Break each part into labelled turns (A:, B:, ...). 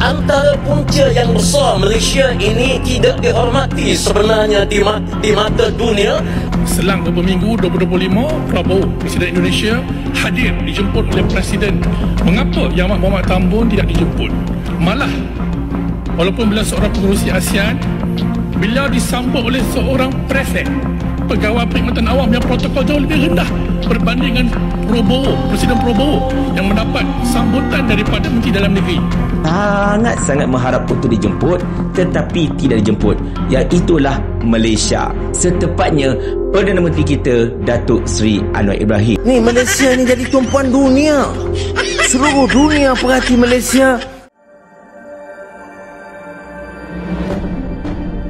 A: Antara punca yang besar Malaysia ini tidak dihormati sebenarnya di mata dunia.
B: Selang beberapa minggu, 2025, Prabowo, Presiden Indonesia, hadir dijemput oleh Presiden. Mengapa Yang Amat Berhormat Tan Bun tidak dijemput? Malah, walaupun beliau seorang pengerusi ASEAN, beliau disambut oleh seorang prefek, pegawai perkhidmatan awam yang protokol jauh lebih rendah berbanding dengan Presiden Prabowo yang mendapat sambutan daripada Menteri Dalam Negeri.
C: Sangat-sangat mengharap untuk dijemput tetapi tidak dijemput. Iaitulah Malaysia. Setepatnya Perdana Menteri kita Datuk Seri Anwar Ibrahim.
D: Ni Malaysia ni jadi tumpuan dunia. Seluruh dunia perhati Malaysia.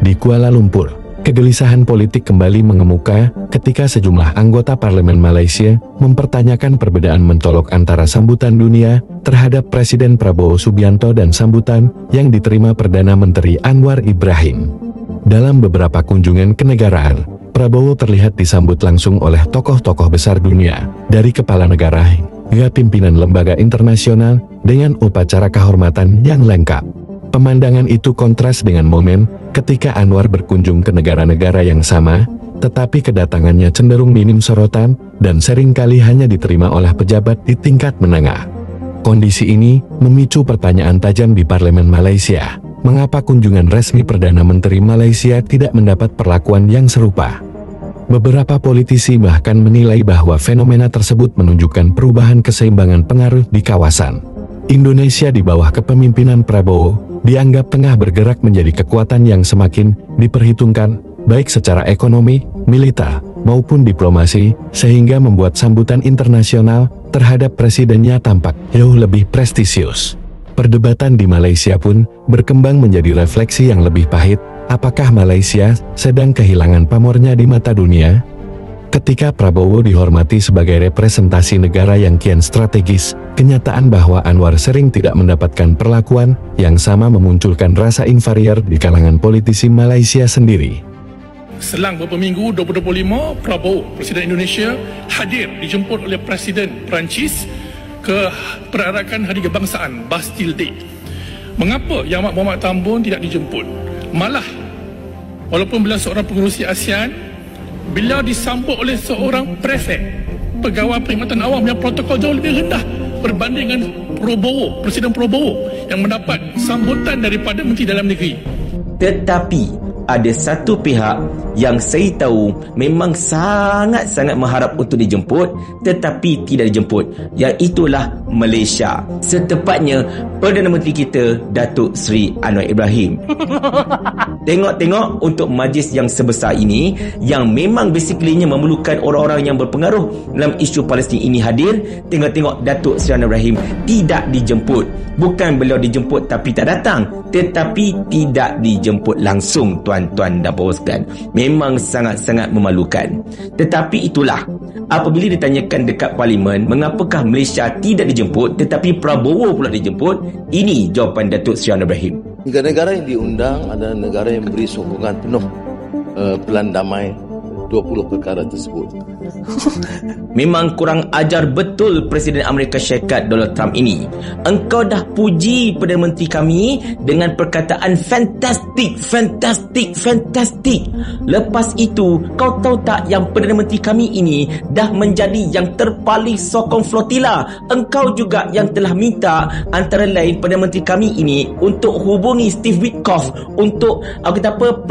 E: Di Kuala Lumpur, kegelisahan politik kembali mengemuka ketika sejumlah anggota parlemen Malaysia mempertanyakan perbedaan mentolok antara sambutan dunia terhadap Presiden Prabowo Subianto dan sambutan yang diterima Perdana Menteri Anwar Ibrahim. Dalam beberapa kunjungan kenegaraan, Prabowo terlihat disambut langsung oleh tokoh-tokoh besar dunia, dari kepala negara hingga pimpinan lembaga internasional dengan upacara kehormatan yang lengkap. Pemandangan itu kontras dengan momen ketika Anwar berkunjung ke negara-negara yang sama, tetapi kedatangannya cenderung minim sorotan dan seringkali hanya diterima oleh pejabat di tingkat menengah. Kondisi ini memicu pertanyaan tajam di Parlemen Malaysia. Mengapa kunjungan resmi Perdana Menteri Malaysia tidak mendapat perlakuan yang serupa? Beberapa politisi bahkan menilai bahwa fenomena tersebut menunjukkan perubahan keseimbangan pengaruh di kawasan. Indonesia di bawah kepemimpinan Prabowo dianggap tengah bergerak menjadi kekuatan yang semakin diperhitungkan, baik secara ekonomi, militer, maupun diplomasi, sehingga membuat sambutan internasional terhadap presidennya tampak jauh lebih prestisius. Perdebatan di Malaysia pun berkembang menjadi refleksi yang lebih pahit. Apakah Malaysia sedang kehilangan pamornya di mata dunia? Ketika Prabowo dihormati sebagai representasi negara yang kian strategis, kenyataan bahwa Anwar sering tidak mendapatkan perlakuan yang sama memunculkan rasa inferior di kalangan politisi Malaysia sendiri.
B: Selang beberapa minggu, 2025, Prabowo, Presiden Indonesia, hadir dijemput oleh Presiden Perancis ke perarakan Hari Kebangsaan Bastille Day. Mengapa Yang Amat Berhormat Tan Bun tidak dijemput? Malah, walaupun beliau seorang pengerusi ASEAN, beliau disambut oleh seorang prefek, pegawai perkhidmatan awam yang protokol jauh lebih rendah berbanding dengan Presiden Prabowo yang mendapat sambutan daripada Menteri Dalam Negeri.
C: Tetapi ada satu pihak yang saya tahu memang sangat-sangat mengharap untuk dijemput tetapi tidak dijemput, iaitulah Malaysia. Setepatnya Perdana Menteri kita Datuk Seri Anwar Ibrahim. Tengok-tengok untuk majlis yang sebesar ini yang memang basically-nya memerlukan orang-orang yang berpengaruh dalam isu Palestin ini hadir, tengok-tengok Datuk Seri Anwar Ibrahim tidak dijemput. Bukan beliau dijemput tapi tak datang, tetapi tidak dijemput langsung, tuan-tuan dan puan sekalian. Memang sangat-sangat memalukan. Tetapi itulah, apabila ditanyakan dekat parlimen mengapakah Malaysia tidak dijemput tetapi Prabowo pula dijemput, ini jawapan Datuk Seri Anwar Ibrahim.
F: Negara-negara yang diundang adalah negara yang beri sokongan penuh pelan damai 20 perkara tersebut.
C: Memang kurang ajar betul Presiden Amerika Syarikat Donald Trump ini. Engkau dah puji Perdana Menteri kami dengan perkataan fantastic. Lepas itu, kau tahu tak yang Perdana Menteri kami ini dah menjadi yang terpaling sokong flotila. Engkau juga yang telah minta antara lain Perdana Menteri kami ini untuk hubungi Steve Witkoff untuk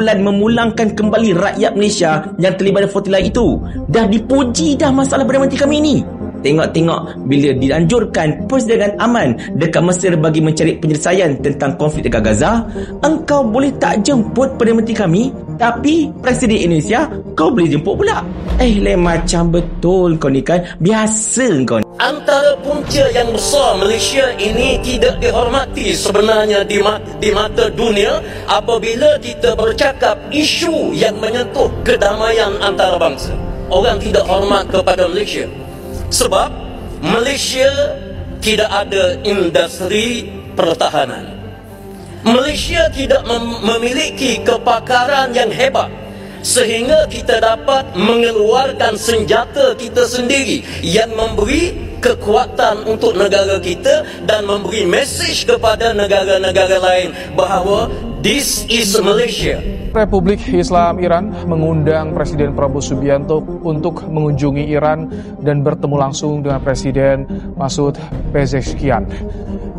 C: plan memulangkan kembali rakyat Malaysia yang terlibat dalam flotila itu. Dah dipuji dah masalah Perdana Menteri kami ini. Tengok-tengok bila dianjurkan persediaan aman dekat Mesir bagi mencari penyelesaian tentang konflik dekat Gaza, engkau boleh tak jemput Perdana Menteri kami, tapi Presiden Indonesia kau boleh jemput pula. Macam betul kau ni kan. Biasa kau ni.
A: Antara punca yang besar Malaysia ini tidak dihormati sebenarnya di mata dunia apabila kita bercakap isu yang menyentuh kedamaian antarabangsa. Orang tidak hormat kepada Malaysia sebab Malaysia tidak ada industri pertahanan. Malaysia tidak memiliki kepakaran yang hebat sehingga kita dapat mengeluarkan senjata kita sendiri yang memberi kekuatan untuk negara kita dan memberi mesej kepada negara-negara lain bahawa this is Malaysia.
G: Republik Islam Iran mengundang Presiden Prabowo Subianto untuk mengunjungi Iran dan bertemu langsung dengan Presiden Masoud Pezeshkian.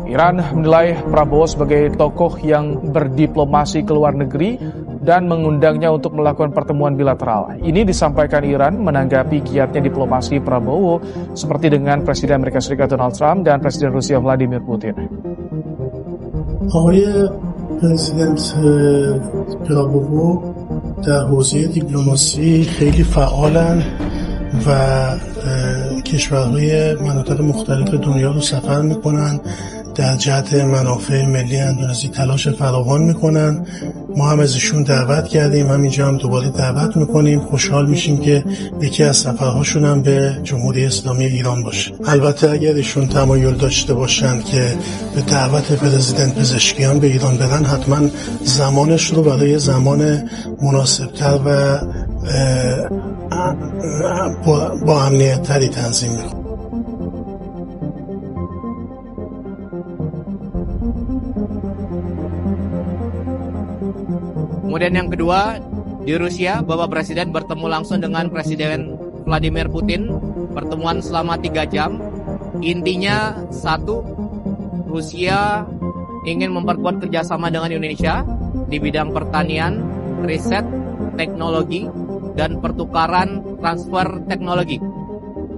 G: Iran menilai Prabowo sebagai tokoh yang berdiplomasi ke luar negeri dan mengundangnya untuk melakukan pertemuan bilateral. Ini disampaikan Iran menanggapi giatnya diplomasi Prabowo seperti dengan Presiden Amerika Serikat Donald Trump dan Presiden Rusia Vladimir Putin.
H: پرزیدنت پراوو در حوزه دیپلماسی خیلی فعالن و کشورهای مناطق مختلف دنیا رو سفر میکنن، در جهت منافع ملی اندونزی تلاش فراوان میکنن. ما هم از ایشون دعوت کردیم، همینجا هم دوباره دعوت میکنیم. خوشحال میشیم که یکی از سفرهاشون هم به جمهوری اسلامی ایران باشه. البته اگر ایشون تمایل داشته باشن که به دعوت پرزیدنت پزشکیان به ایران برن، حتما زمانش رو برای زمان مناسبتر و با امنیت تری تنظیم میکنیم.
I: Kemudian yang kedua, di Rusia, Bapak Presiden bertemu langsung dengan Presiden Vladimir Putin. Pertemuan selama 3 jam. Intinya satu, Rusia ingin memperkuat kerjasama dengan Indonesia di bidang pertanian, riset, teknologi, dan pertukaran transfer teknologi.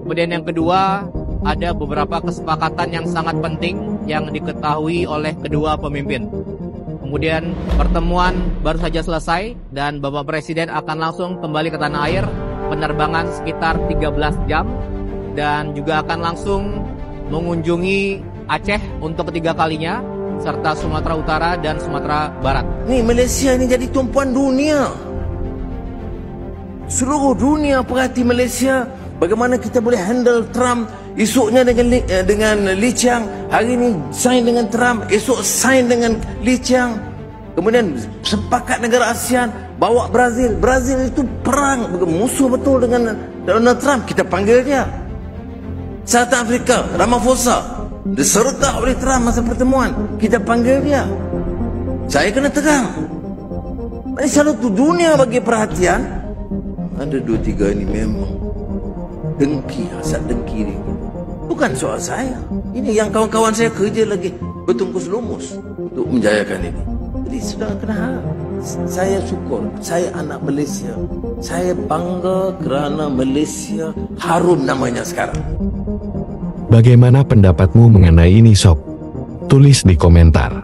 I: Kemudian yang kedua, ada beberapa kesepakatan yang sangat penting yang diketahui oleh kedua pemimpin. Kemudian pertemuan baru saja selesai dan Bapak Presiden akan langsung kembali ke tanah air, penerbangan sekitar 13 jam dan juga akan langsung mengunjungi Aceh untuk ketiga kalinya serta Sumatera Utara dan Sumatera Barat.
D: Ni Malaysia ni jadi tumpuan dunia. Seluruh dunia perhati Malaysia. Bagaimana kita boleh handle Trump. Esoknya dengan Lee Chiang. Hari ini sign dengan Trump. Esok sign dengan Lee Chiang. Kemudian sepakat negara ASEAN. Bawa Brazil. Brazil itu perang. Musuh betul dengan Donald Trump. Kita panggil dia. South Africa. Ramaphosa. Disergah oleh Trump masa pertemuan. Kita panggil dia. Saya kena tegang. Selalu tu dunia bagi perhatian. Ada 2-3 ini memang dengki, hasad dengki ni. Bukan soal saya. Ini yang kawan-kawan saya kerja lagi bertungkus lumus untuk menjayakan ini. Jadi sudah kena hal. Saya syukur. Saya anak Malaysia. Saya bangga kerana Malaysia harum namanya sekarang.
E: Bagaimana pendapatmu mengenai ini, Sob? Tulis di komentar.